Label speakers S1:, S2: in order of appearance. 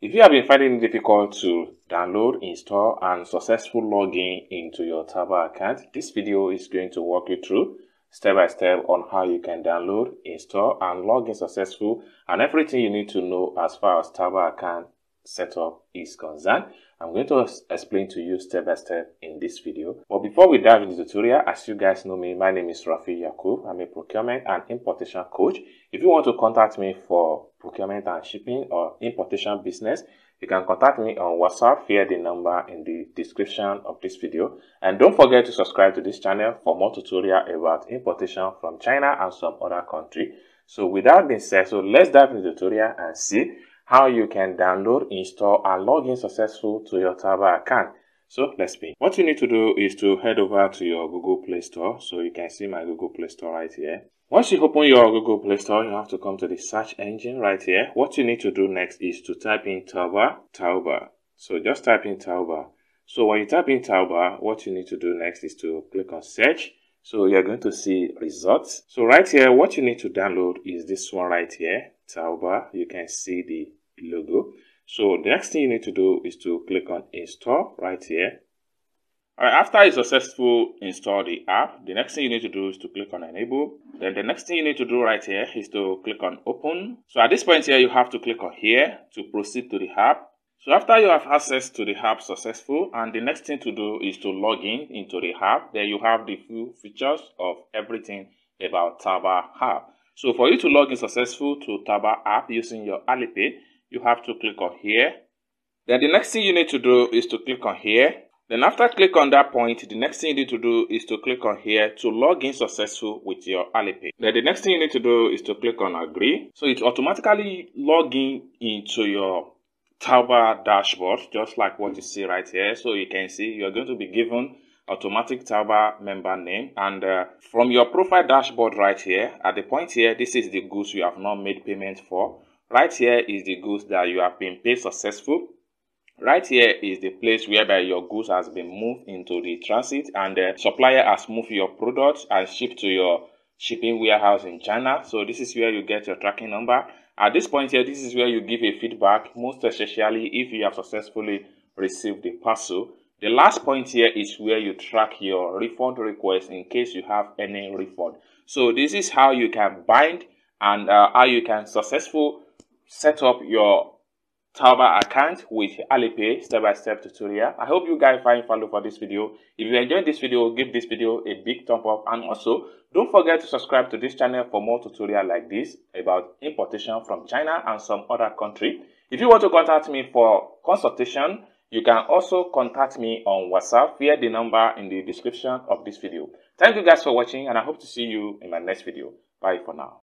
S1: If you have been finding it difficult to download, install, and successful login into your Taobao account, this video is going to walk you through step by step on how you can download, install, and log in successful, and everything you need to know as far as Taobao account setup is concerned. I'm going to explain to you step by step in this video. But before we dive into the tutorial, as you guys know me, my name is Rafi Yakub. I'm a procurement and importation coach. If you want to contact me for procurement and shipping or importation business, you can contact me on WhatsApp via the number in the description of this video. And don't forget to subscribe to this channel for more tutorial about importation from China and some other country. So with that being said, so let's dive into the tutorial and see how you can download, install, and log in successful to your Taobao account. So let's begin. What you need to do is to head over to your Google Play Store. So you can see my Google Play Store right here. Once you open your Google Play Store, you have to come to the search engine right here. What you need to do next is to type in Taobao. So just type in Taobao. So when you type in Taobao, what you need to do next is to click on search. So you're going to see results. So right here, what you need to download is this one right here, Taobao. You can see the logo. So the next thing you need to do is to click on install right here. Alright, after you successfully install the app, the next thing you need to do is to click on enable. Then the next thing you need to do right here is to click on open. So at this point here, you have to click on here to proceed to the app. So after you have access to the app successful, and the next thing to do is to log in into the app, then you have the full features of everything about Taobao app. So for you to log in successful to Taobao app using your Alipay, you have to click on here. Then the next thing you need to do is to click on here. Then after click on that point, the next thing you need to do is to click on here to log in successful with your Alipay. Then the next thing you need to do is to click on agree. So it automatically log in into your Taobao dashboard, just like what you see right here. So you can see you're going to be given automatic Taobao member name, and from your profile dashboard right here, at the point here, this is the goods you have not made payment for. Right here is the goods that you have been paid successful. Right here is the place whereby your goods has been moved into the transit, and the supplier has moved your products and shipped to your shipping warehouse in China. So this is where you get your tracking number. At this point here, this is where you give a feedback, most especially if you have successfully received the parcel. The last point here is where you track your refund request in case you have any refund. So this is how you can bind and how you can successfully set up your Taobao account with Alipay step-by-step tutorial. I hope you guys find value for this video. If you enjoyed this video, give this video a big thumb up, and also don't forget to subscribe to this channel for more tutorial like this about importation from China and some other country. If you want to contact me for consultation, you can also contact me on WhatsApp via the number in the description of this video. Thank you guys for watching, and I hope to see you in my next video. Bye for now.